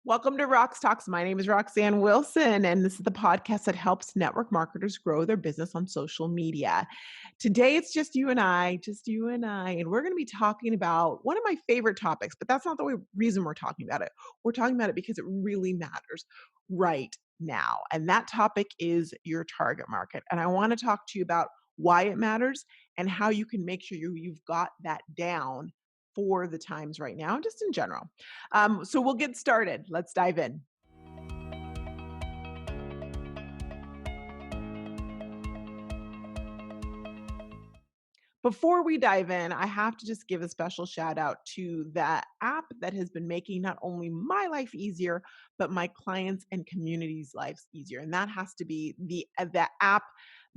Welcome to RoxTalks. My name is Roxanne Wilson, and this is the podcast that helps network marketers grow their business on social media. Today, it's just you and I, and we're going to be talking about one of my favorite topics, but that's not the reason we're talking about it. We're talking about it because it really matters right now. And that topic is your target market. And I want to talk to you about why it matters and how you can make sure you've got that down for the times right now, just in general. So we'll get started. Let's dive in. Before we dive in, I have to just give a special shout out to that app that has been making not only my life easier, but my clients and communities' lives easier. And that has to be the app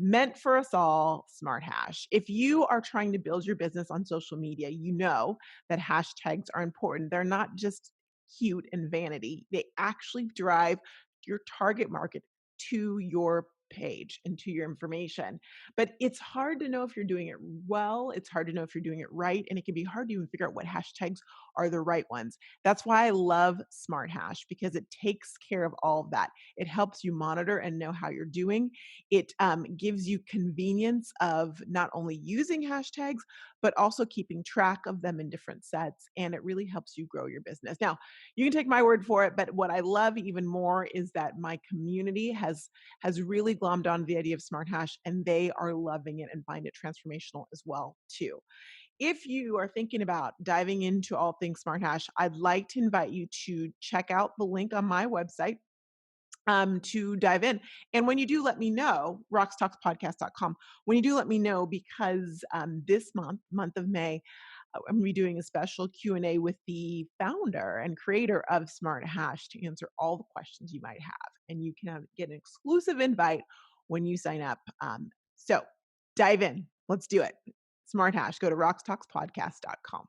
meant for us all, Smart Hash. If you are trying to build your business on social media, you know that hashtags are important. They're not just cute and vanity. They actually drive your target market to your page and to your information. But it's hard to know if you're doing it well. It's hard to know if you're doing it right. And it can be hard to even figure out what hashtags are the right ones. That's why I love Smart Hash because it takes care of all of that. It helps you monitor and know how you're doing. It gives you convenience of not only using hashtags, but also keeping track of them in different sets. And it really helps you grow your business. Now, you can take my word for it, but what I love even more is that my community has really glommed on the idea of Smart Hash and they are loving it and find it transformational as well too. If you are thinking about diving into all things Smart Hash, I'd like to invite you to check out the link on my website to dive in. And when you do, let me know, roxtalkspodcast.com. When you do, let me know because this month of May, I'm going to be doing a special Q&A with the founder and creator of Smart Hash to answer all the questions you might have. And you can get an exclusive invite when you sign up. So dive in. Let's do it. Smart Hash. Go to roxtalkspodcast.com.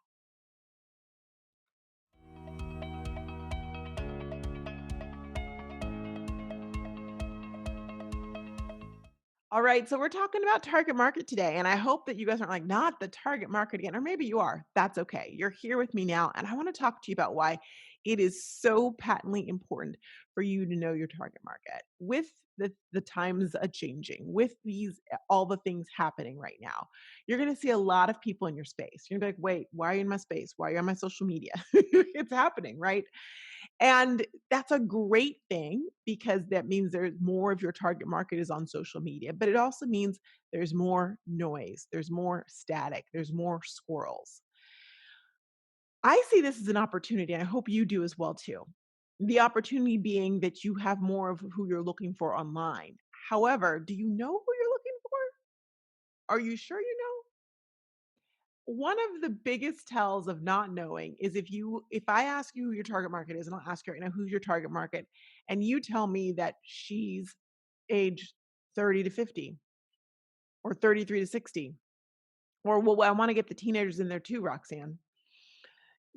All right, so we're talking about target market today, and I hope that you guys aren't like, not the target market again, or maybe you are. That's okay. You're here with me now, and I want to talk to you about why it is so patently important for you to know your target market. With the times a changing, with these all the things happening right now, you're going to see a lot of people in your space. You're going to be like, wait, why are you in my space? Why are you on my social media? It's happening, right? And that's a great thing because that means there's more of your target market is on social media, but it also means there's more noise, there's more static, there's more squirrels. I see this as an opportunity, and I hope you do as well too. The opportunity being that you have more of who you're looking for online. However, do you know who you're looking for? Are you sure you know? One of the biggest tells of not knowing is if I ask you who your target market is, and I'll ask you right now, who's your target market? And you tell me that she's age 30 to 50 or 33 to 60. Or well, I want to get the teenagers in there too, Roxanne.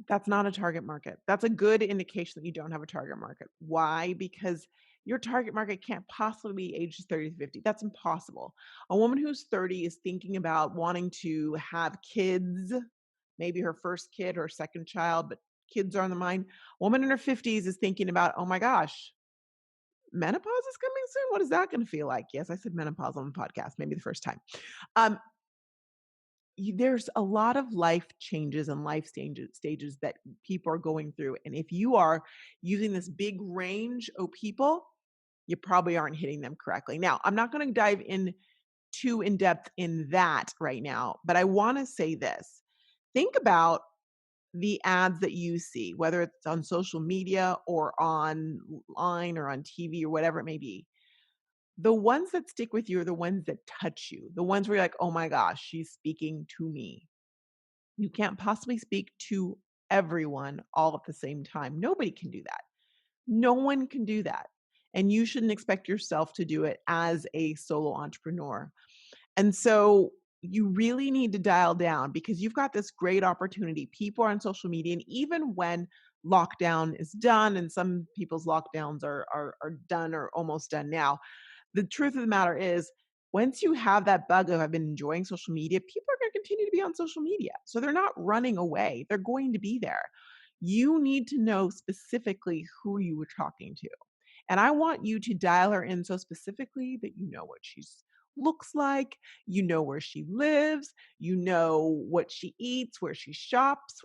That's not a target market. That's a good indication that you don't have a target market. Why? Because your target market can't possibly be ages 30 to 50. That's impossible. A woman who's 30 is thinking about wanting to have kids, maybe her first kid or second child, but kids are on the mind. A woman in her 50s is thinking about, oh my gosh, menopause is coming soon. What is that going to feel like? Yes, I said menopause on the podcast, maybe the first time. Um, there's a lot of life changes and life stages that people are going through. And if you are using this big range of people, you probably aren't hitting them correctly. Now, I'm not going to dive in too in depth in that right now, but I want to say this. Think about the ads that you see, whether it's on social media or online or on TV or whatever it may be. The ones that stick with you are the ones that touch you, the ones where you're like, oh my gosh, she's speaking to me. You can't possibly speak to everyone all at the same time. Nobody can do that. No one can do that. And you shouldn't expect yourself to do it as a solo entrepreneur. And so you really need to dial down because you've got this great opportunity. People are on social media, and even when lockdown is done, and some people's lockdowns are done or almost done now, the truth of the matter is, once you have that bug of I've been enjoying social media, people are going to continue to be on social media. So they're not running away. They're going to be there. You need to know specifically who you were talking to. And I want you to dial her in so specifically that you know what she's looks like, you know where she lives, you know what she eats, where she shops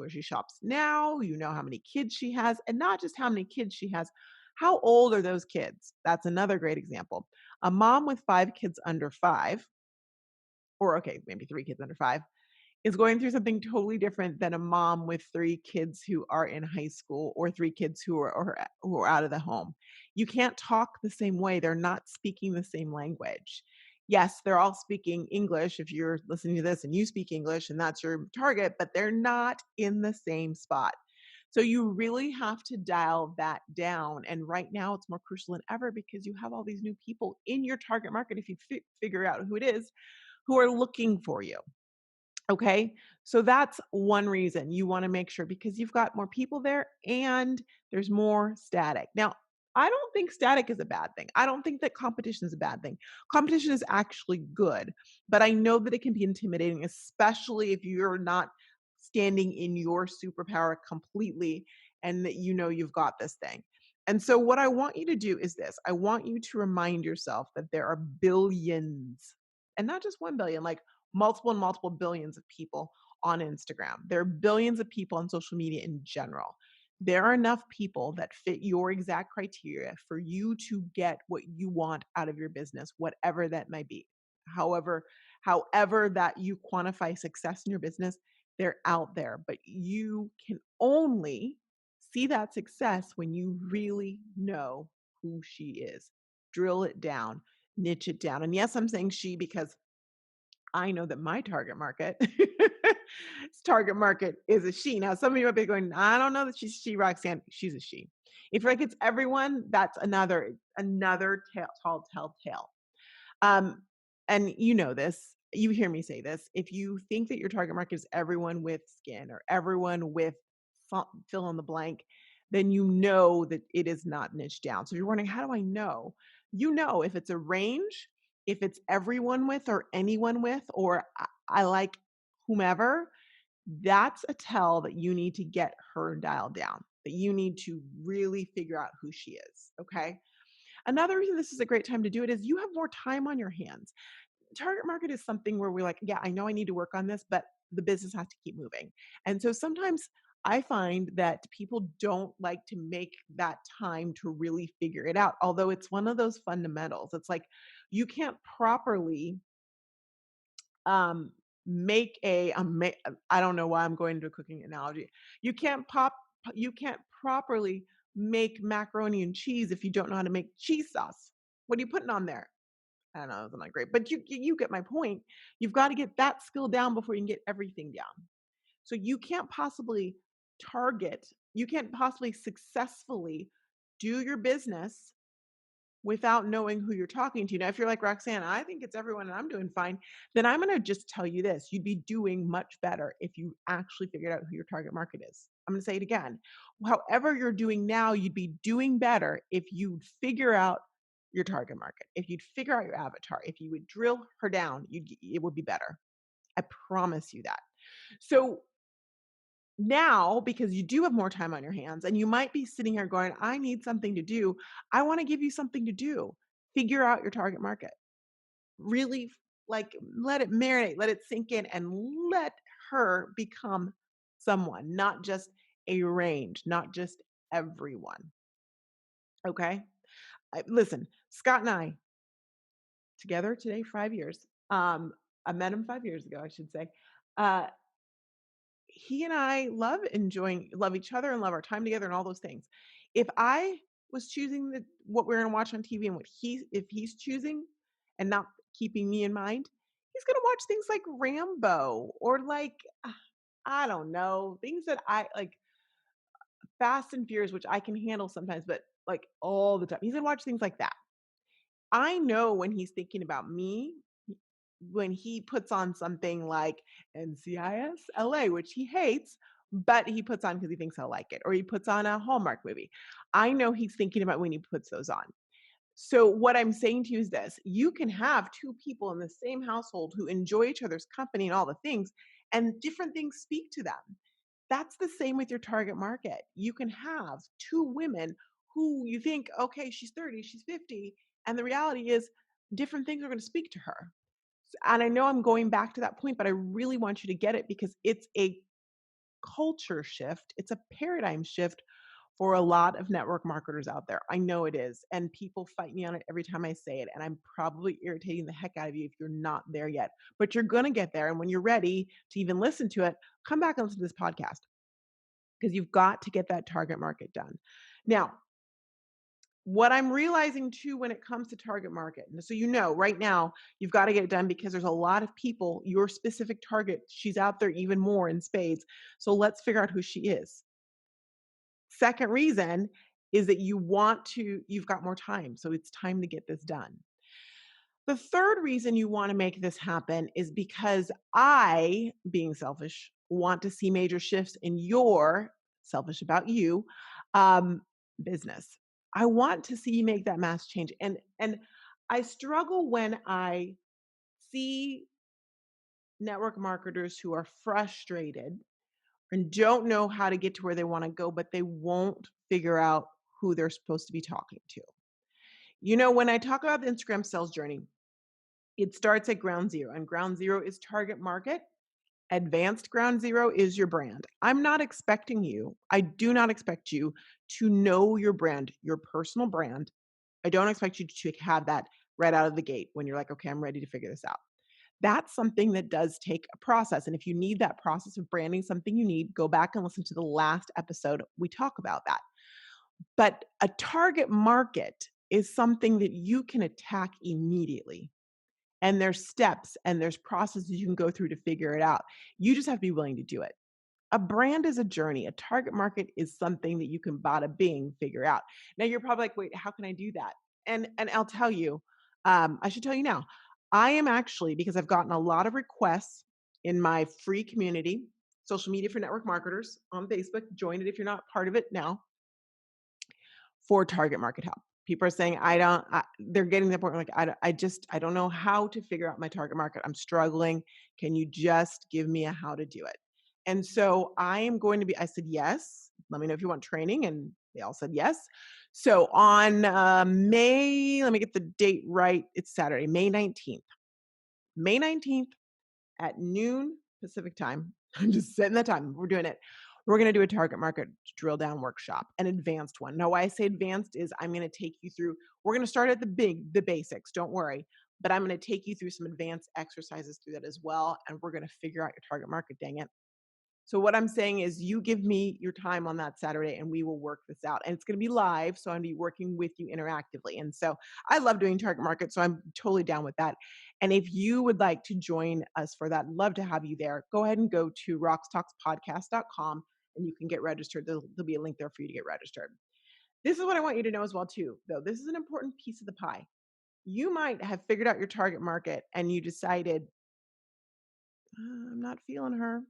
now, you know how many kids she has, and not just how many kids she has. How old are those kids? That's another great example. A mom with 5 kids under 5, or okay, maybe 3 kids under 5, is going through something totally different than a mom with 3 kids who are in high school or 3 kids who are out of the home. You can't talk the same way, they're not speaking the same language. Yes, they're all speaking English if you're listening to this and you speak English and that's your target, but they're not in the same spot. So you really have to dial that down, and right now it's more crucial than ever because you have all these new people in your target market, if you figure out who it is, who are looking for you. Okay. So that's one reason you want to make sure because you've got more people there and there's more static. Now, I don't think static is a bad thing. I don't think that competition is a bad thing. Competition is actually good, but I know that it can be intimidating, especially if you're not standing in your superpower completely and that you know you've got this thing. And so, what I want you to do is this: I want you to remind yourself that there are billions, and not just 1 billion, like multiple and multiple billions of people on Instagram. There are billions of people on social media in general. There are enough people that fit your exact criteria for you to get what you want out of your business, whatever that might be. However, however that you quantify success in your business, they're out there, but you can only see that success when you really know who she is. Drill it down, niche it down. And yes, I'm saying she because I know that my target market target market is a she. Now, some of you might be going, I don't know that she's she, Roxanne. She's a she. If you're like it's everyone, that's another tall tale. Um, and you know this, you hear me say this. If you think that your target market is everyone with skin or everyone with fill in the blank, then you know that it is not niche down. So if you're wondering, how do I know? You know, if it's a range, if it's everyone with or anyone with, or I like whomever, that's a tell that you need to get her dialed down, that you need to really figure out who she is. Okay. Another reason this is a great time to do it is you have more time on your hands. Target market is something where we're like, yeah, I know I need to work on this, but the business has to keep moving. And so sometimes I find that people don't like to make that time to really figure it out. Although it's one of those fundamentals. It's like you can't properly um make I don't know why I'm going to a cooking analogy. You can't you can't properly make macaroni and cheese if you don't know how to make cheese sauce. What are you putting on there? I don't know, it's not great, but you get my point. You've got to get that skill down before you can get everything down. So you can't possibly successfully do your business without knowing who you're talking to. Now, if you're like Roxanne, I think it's everyone and I'm doing fine, then I'm going to just tell you this. You'd be doing much better if you actually figured out who your target market is. I'm going to say it again. However, you're doing now, you'd be doing better if you'd figure out your target market. If you'd figure out your avatar, if you would drill her down, it would be better. I promise you that. So now, because you do have more time on your hands and you might be sitting here going, I need something to do. I want to give you something to do. Figure out your target market. Really like let it marinate, let it sink in, and let her become someone, not just a range, not just everyone. Okay. Listen, Scott and I together today, 5 years. I met him 5 years ago, I should say. Uh, he and I love each other and love our time together and all those things. If I was choosing what we're going to watch on TV and if he's choosing and not keeping me in mind, he's going to watch things like Rambo or like, I don't know, things that I like Fast and Furious, which I can handle sometimes, but like all the time. He's going to watch things like that. I know when he's thinking about me, when he puts on something like NCIS LA, which he hates, but he puts on because he thinks I'll like it, or he puts on a Hallmark movie. I know he's thinking about when he puts those on. So, what I'm saying to you is this: you can have two people in the same household who enjoy each other's company and all the things, and different things speak to them. That's the same with your target market. You can have two women who you think, okay, she's 30, she's 50. And the reality is, different things are going to speak to her. And I know I'm going back to that point, but I really want you to get it because it's a culture shift, it's a paradigm shift for a lot of network marketers out there. I know it is. And people fight me on it every time I say it. And I'm probably irritating the heck out of you if you're not there yet. But you're going to get there. And when you're ready to even listen to it, come back and listen to this podcast because you've got to get that target market done. Now, what I'm realizing too when it comes to target market, and so right now you've got to get it done because there's a lot of people, your specific target, she's out there even more in spades. So let's figure out who she is. Second reason is that you've got more time. So it's time to get this done. The third reason you want to make this happen is because I, being selfish, want to see major shifts in your selfish about you um, business. I want to see you make that mass change. And I struggle when I see network marketers who are frustrated and don't know how to get to where they want to go, but they won't figure out who they're supposed to be talking to. When I talk about the Instagram sales journey, it starts at ground zero, and ground zero is target market. Advanced ground zero is your brand. I do not expect you to know your brand, your personal brand. I don't expect you to have that right out of the gate when you're like, okay, I'm ready to figure this out. That's something that does take a process. And if you need that process of branding something you need, go back and listen to the last episode. We talk about that. But a target market is something that you can attack immediately. And there's steps and there's processes you can go through to figure it out. You just have to be willing to do it. A brand is a journey. A target market is something that you can bada bing figure out. Now you're probably like, wait, how can I do that? And I'll tell you, I should tell you now. I am actually, because I've gotten a lot of requests in my free community, social media for network marketers on Facebook. Join it if you're not part of it now, for target market help. People are saying, they're getting to the point where like, I don't know how to figure out my target market. I'm struggling. Can you just give me a how to do it? And so I said, yes, let me know if you want training. And they all said yes. So on let me get the date right. It's Saturday, May 19th. May 19th at noon Pacific time. I'm just setting the time. We're doing it. We're going to do a target market drill down workshop, an advanced one. Now, why I say advanced is I'm going to take you through, we're going to start at the basics. Don't worry. But I'm going to take you through some advanced exercises through that as well. And we're going to figure out your target market, dang it. So what I'm saying is you give me your time on that Saturday and we will work this out. And it's going to be live. So I'm going to be working with you interactively. And so I love doing target market. So I'm totally down with that. And if you would like to join us for that, love to have you there. Go ahead and go to roxtalkspodcast.com and you can get registered. There'll be a link there for you to get registered. This is what I want you to know as well too, though. This is an important piece of the pie. You might have figured out your target market and you decided, I'm not feeling her.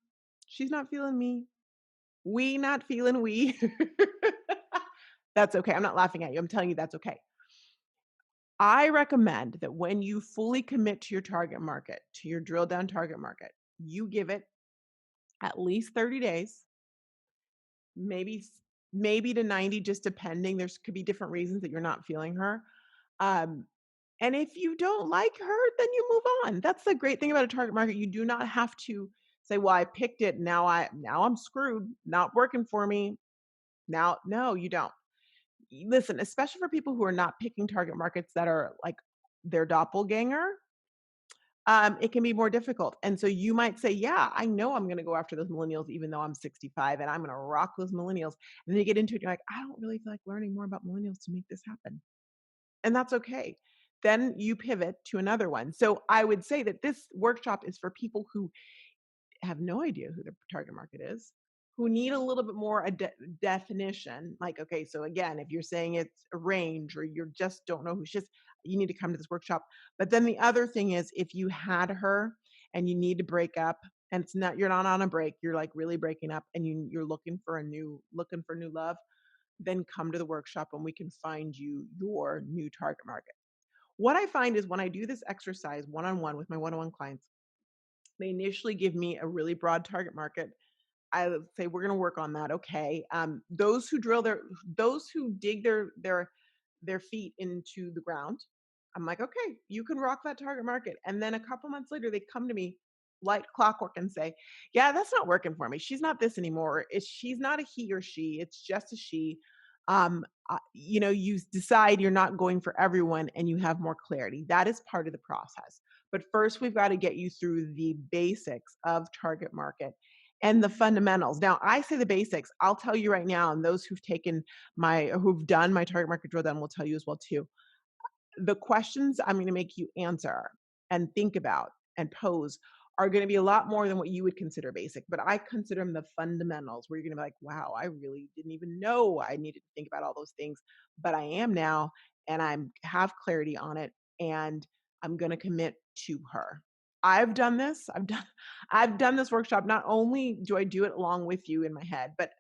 She's not feeling me. We not feeling we. That's okay. I'm not laughing at you. I'm telling you that's okay. I recommend that when you fully commit to your target market, to your drill down target market, you give it at least 30 days, maybe maybe to 90, just depending. There's could be different reasons that you're not feeling her. Um, and if you don't like her, then you move on. That's the great thing about a target market. You do not have to say, "Well, I picked it. Now I'm screwed. Not working for me." Now, no, you don't. Listen, especially for people who are not picking target markets that are like their doppelganger, it can be more difficult. And so you might say, yeah, I know I'm going to go after those millennials, even though I'm 65 and I'm going to rock those millennials. And then you get into it, you're like, I don't really feel like learning more about millennials to make this happen. And that's okay. Then you pivot to another one. So I would say that this workshop is for people who have no idea who their target market is, who need a little bit more definition. Like, okay, so again, if you're saying it's a range or you just don't know who she is, you need to come to this workshop. But then the other thing is, if you had her and you need to break up, and you're not on a break, you're like really breaking up, and you're looking for new love, then come to the workshop and we can find you your new target market. What I find is when I do this exercise one on one with my one on one clients, they initially give me a really broad target market I would say we're going to work on that. Okay. Those who dig their feet into the ground, I'm like, okay, you can rock that target market. And then a couple months later, they come to me like clockwork and say, yeah, that's not working for me. She's not this anymore. She's not a he or she. It's just a she. You decide you're not going for everyone and you have more clarity. That is part of the process. But first, we've got to get you through the basics of target market and the fundamentals. Now, I say the basics. I'll tell you right now, and those who've done my target market drill down will tell you as well too. The questions I'm going to make you answer and think about and pose are going to be a lot more than what you would consider basic, but I consider them the fundamentals where you're going to be like, wow, I really didn't even know I needed to think about all those things, but I am now, and I'm have clarity on it, and I'm going to commit to her. I've done this. I've done this workshop. Not only do I do it along with you in my head, but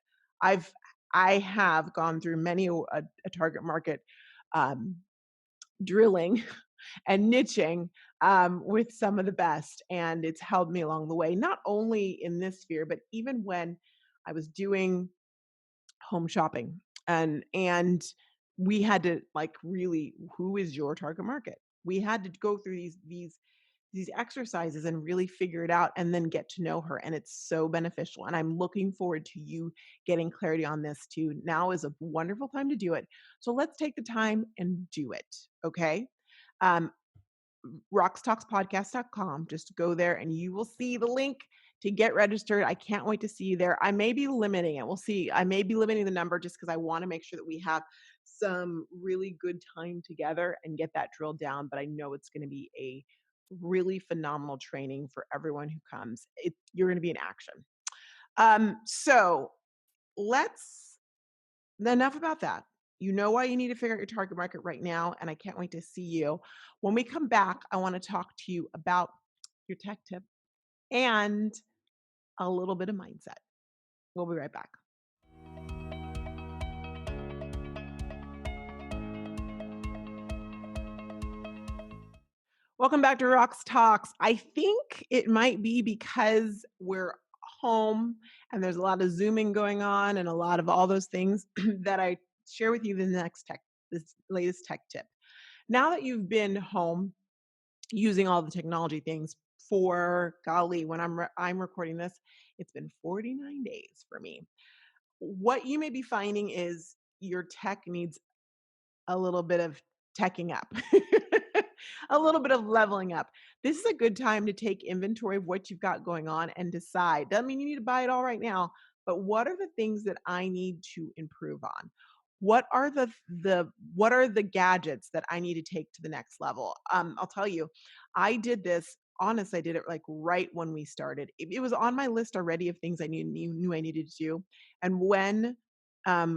I've I have gone through many a target market um, drilling and niching with some of the best. And it's helped me along the way, not only in this sphere, but even when I was doing home shopping and we had to like really, who is your target market? We had to go through these exercises and really figure it out and then get to know her. And it's so beneficial. And I'm looking forward to you getting clarity on this too. Now is a wonderful time to do it. So let's take the time and do it. Okay. Um, RoxTalksPodcast.com. Just go there and you will see the link to get registered. I can't wait to see you there. I may be limiting it. We'll see. I may be limiting the number just because I want to make sure that we have some really good time together and get that drilled down. But I know it's going to be a really phenomenal training for everyone who comes. You're going to be in action. So let's enough about that. You know why you need to figure out your target market right now, and I can't wait to see you. When we come back, I want to talk to you about your tech tip and a little bit of mindset. We'll be right back. Welcome back to Rox Talks. I think it might be because we're home and there's a lot of Zooming going on and a lot of all those things that I share with you this latest tech tip. Now that you've been home using all the technology things for golly, when I'm recording this, it's been 49 days for me. What you may be finding is your tech needs a little bit of teching up, a little bit of leveling up. This is a good time to take inventory of what you've got going on and decide. Doesn't mean you need to buy it all right now, but what are the things that I need to improve on? What are the gadgets that I need to take to the next level? I'll tell you, I did this. Honestly, I did it like right when we started. It was on my list already of things I knew I needed to do. And when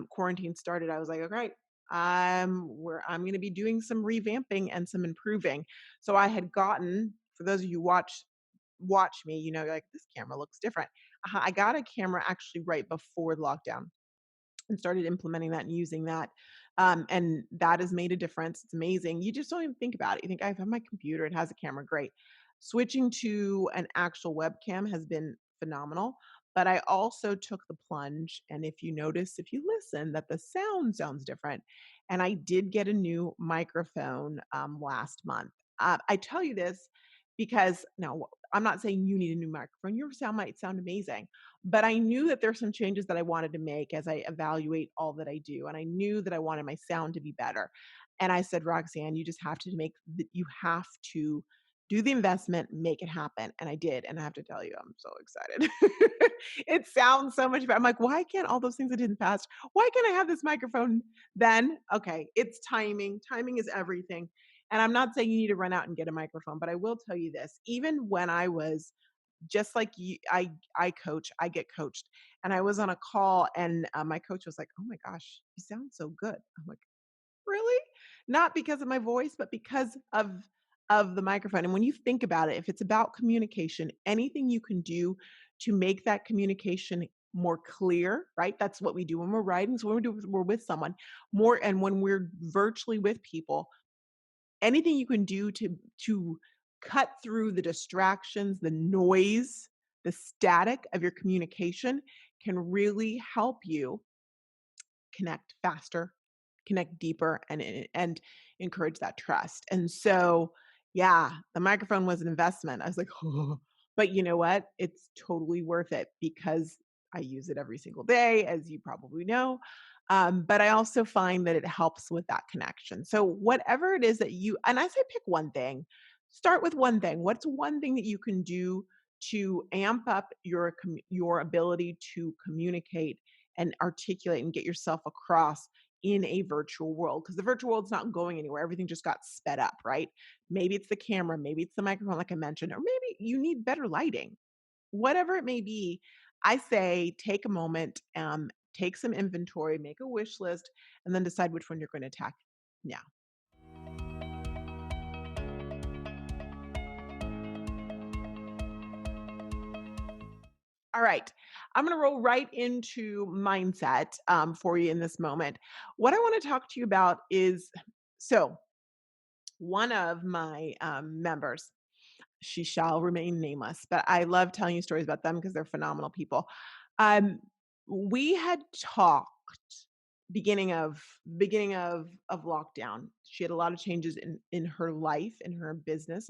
quarantine started, I was like, okay, I'm going to be doing some revamping and some improving. So I had gotten, for those of you who watch me, like this camera looks different. I got a camera actually right before the lockdown and started implementing that and using that. And that has made a difference. It's amazing. You just don't even think about it. You think, I have my computer, it has a camera, great. Switching to an actual webcam has been phenomenal. But I also took the plunge. And if you listen, that the sound sounds different. And I did get a new microphone last month. I tell you this because now I'm not saying you need a new microphone. Your sound might sound amazing, but I knew that there's some changes that I wanted to make as I evaluate all that I do. And I knew that I wanted my sound to be better. And I said, Roxanne, you have to do the investment, make it happen. And I did. And I have to tell you, I'm so excited. It sounds so much better. I'm like, why can't all those things I did in the past? Why can't I have this microphone then? Okay. It's timing. Timing is everything. And I'm not saying you need to run out and get a microphone, but I will tell you this, even when I was just like you, I coach, I get coached, and I was on a call, and my coach was like, "Oh my gosh, you sound so good." I'm like, "Really?" Not because of my voice, but because of the microphone. And when you think about it, if it's about communication, anything you can do to make that communication more clear, right? That's what we do when we're writing. So when we're with someone more, and when we're virtually with people, anything you can do to cut through the distractions, the noise The static of your communication can really help you connect faster, connect deeper, and encourage that trust. And so, yeah, the microphone was an investment. I was like, oh, but you know what? It's totally worth it because I use it every single day, as you probably know. But I also find that it helps with that connection. So, whatever it is that you, and I say pick one thing, start with one thing. What's one thing that you can do to amp up your ability to communicate and articulate and get yourself across in a virtual world? Because the virtual world's not going anywhere. Everything just got sped up, right? Maybe it's the camera, maybe it's the microphone, like I mentioned, or maybe you need better lighting. Whatever it may be, I say take a moment, take some inventory, make a wish list, and then decide which one you're going to attack now. All right. I'm going to roll right into mindset for you in this moment. What I want to talk to you about is so, one of my members, she shall remain nameless, but I love telling you stories about them because they're phenomenal people. Um, we had talked beginning of lockdown. She had a lot of changes in her life, in her business,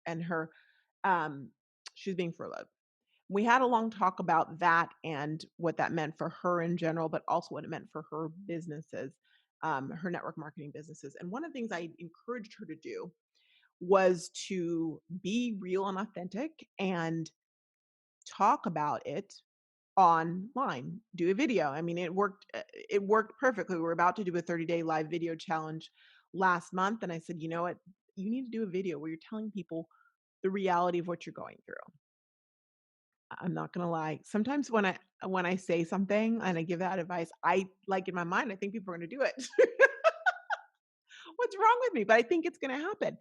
and her um, she was being furloughed. We had a long talk about that and what that meant for her in general, but also what it meant for her businesses, her network marketing businesses. And one of the things I encouraged her to do was to be real and authentic and talk about it online, do a video. I mean, it worked perfectly. We were about to do a 30-day live video challenge last month, and I said, "You know what? You need to do a video where you're telling people the reality of what you're going through." I'm not gonna lie. Sometimes when I say something and I give that advice, I like in my mind, I think people are gonna do it. What's wrong with me? But I think it's gonna happen.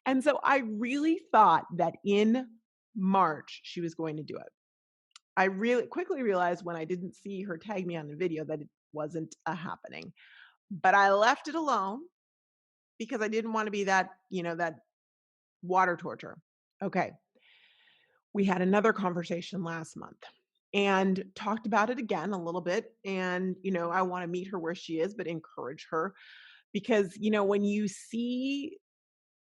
And so I really thought that in March she was going to do it. I really quickly realized when I didn't see her tag me on the video that it wasn't a happening. But I left it alone because I didn't want to be that water torture. Okay. We had another conversation last month and talked about it again a little bit. And, I want to meet her where she is, but encourage her because, when you see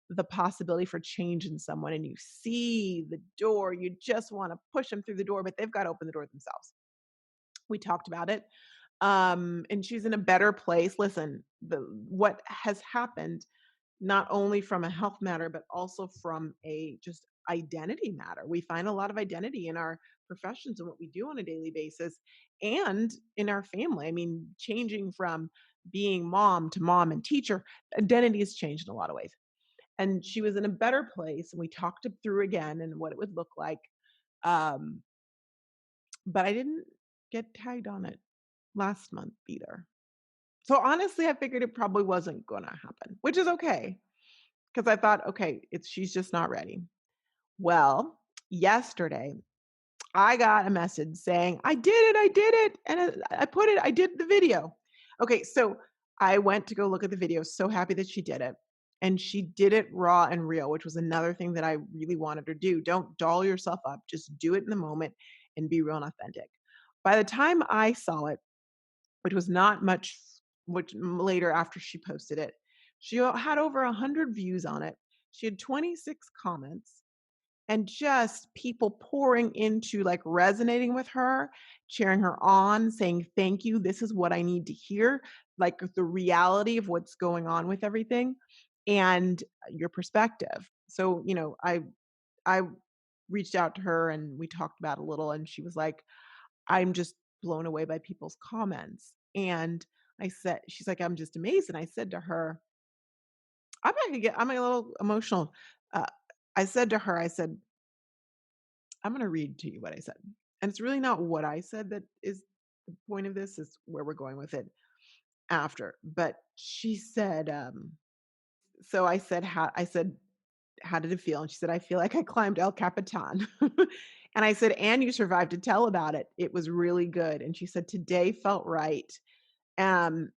the possibility for change in someone and you see the door, you just want to push them through the door, but they've got to open the door themselves. We talked about it. And she's in a better place. Listen, what has happened not only from a health matter, but also from a just identity matter. We find a lot of identity in our professions and what we do on a daily basis and in our family. I mean, changing from being mom to mom and teacher, identity has changed in a lot of ways. And she was in a better place. And we talked it through again and what it would look like. Um, but I didn't get tagged on it last month either. So honestly, I figured it probably wasn't going to happen, which is okay. Because I thought, okay, she's just not ready. Well, yesterday I got a message saying, I did it, and I did the video. Okay, so I went to go look at the video, so happy that she did it. And she did it raw and real, which was another thing that I really wanted her to do. Don't doll yourself up, just do it in the moment and be real and authentic. By the time I saw it, which was not much which later after she posted it. She had over 100 views on it. She had 26 comments and just people pouring into like resonating with her, cheering her on, saying, "Thank you. This is what I need to hear." Like the reality of what's going on with everything and your perspective. So, I reached out to her and we talked about it a little and she was like, I'm just blown away by people's comments. And she's like, I'm just amazed. And I said to her, I'm a little emotional. Uh, I said to her, I said, I'm going to read to you what I said. And it's really not what I said that is the point of this, is where we're going with it after. But she said, so I said, how did it feel? And she said, I feel like I climbed El Capitan. And I said, and you survived to tell about it. It was really good. And she said, today felt right. Um,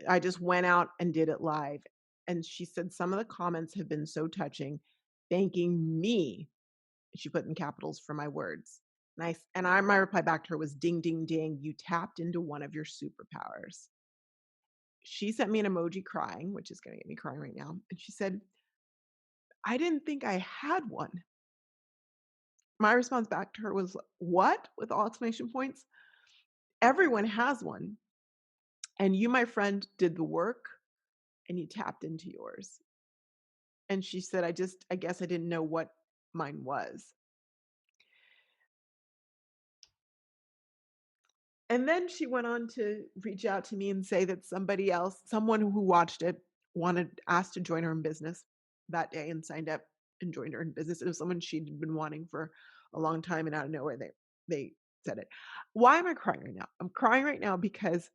I just went out and did it live. And she said, some of the comments have been so touching, thanking me. She put in capitals for my words. Nice. And my reply back to her was ding, ding, ding. You tapped into one of your superpowers. She sent me an emoji crying, which is going to get me crying right now. And she said, I didn't think I had one. My response back to her was, what? With all exclamation points. Everyone has one. And you, my friend, did the work and you tapped into yours. And she said, I guess I didn't know what mine was. And then she went on to reach out to me and say that someone who watched it, asked to join her in business that day and signed up and joined her in business. It was someone she'd been wanting for a long time, and out of nowhere they said it. Why am I crying right now? I'm crying right now because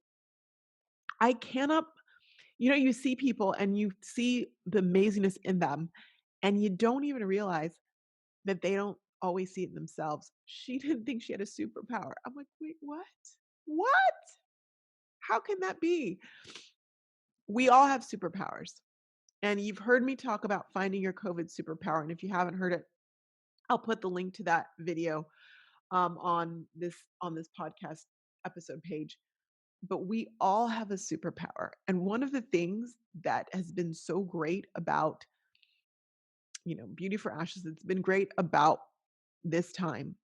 I cannot, you see people and you see the amazingness in them, and you don't even realize that they don't always see it themselves. She didn't think she had a superpower. I'm like, wait, what? What? How can that be? We all have superpowers. And you've heard me talk about finding your COVID superpower. And if you haven't heard it, I'll put the link to that video on this podcast episode page. But we all have a superpower. And one of the things that has been so great about, Beauty for Ashes, it's been great about this time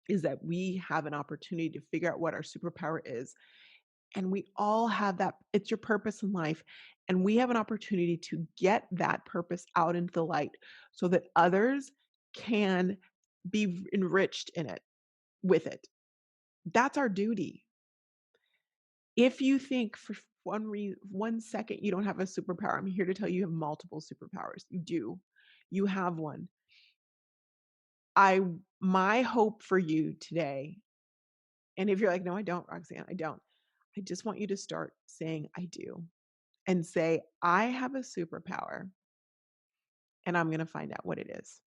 is that we have an opportunity to figure out what our superpower is. And we all have that. It's your purpose in life. And we have an opportunity to get that purpose out into the light so that others can be enriched with it. That's our duty. If you think for 1 second you don't have a superpower, I'm here to tell you have multiple superpowers. You do. You have one. My hope for you today, and if you're like, no, I don't, Roxanne, I don't. I just want you to start saying, I do, and say, I have a superpower and I'm going to find out what it is.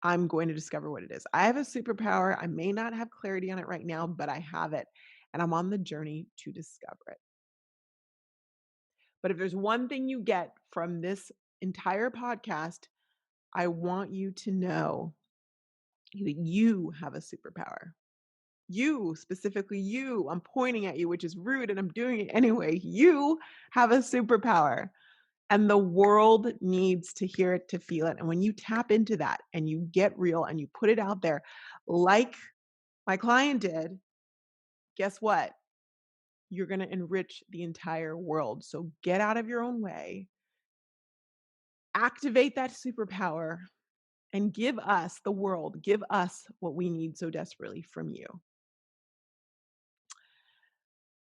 I'm going to discover what it is. I have a superpower. I may not have clarity on it right now, but I have it and I'm on the journey to discover it. But if there's one thing you get from this entire podcast, I want you to know that you have a superpower. You, specifically you, I'm pointing at you, which is rude, and I'm doing it anyway. You have a superpower, and the world needs to hear it, to feel it. And when you tap into that and you get real and you put it out there, like my client did, guess what? You're going to enrich the entire world. So get out of your own way, activate that superpower, and give us, the world, give us what we need so desperately from you.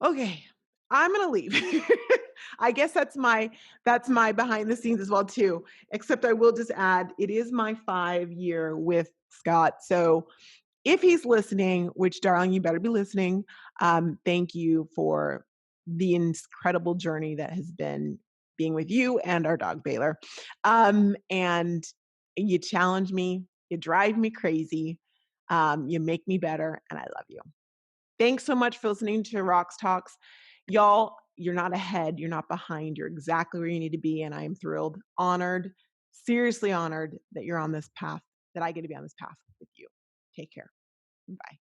Okay, I'm gonna leave. I guess that's my behind the scenes as well too. Except I will just add, it is my 5-year with Scott. So if he's listening, which darling, you better be listening. Thank you for the incredible journey that has been being with you and our dog Baylor. And you challenge me, you drive me crazy, you make me better, and I love you. Thanks so much for listening to RoxTalks. Y'all, you're not ahead, you're not behind, you're exactly where you need to be. And I am thrilled, honored, seriously honored that you're on this path, that I get to be on this path with you. Take care. Bye.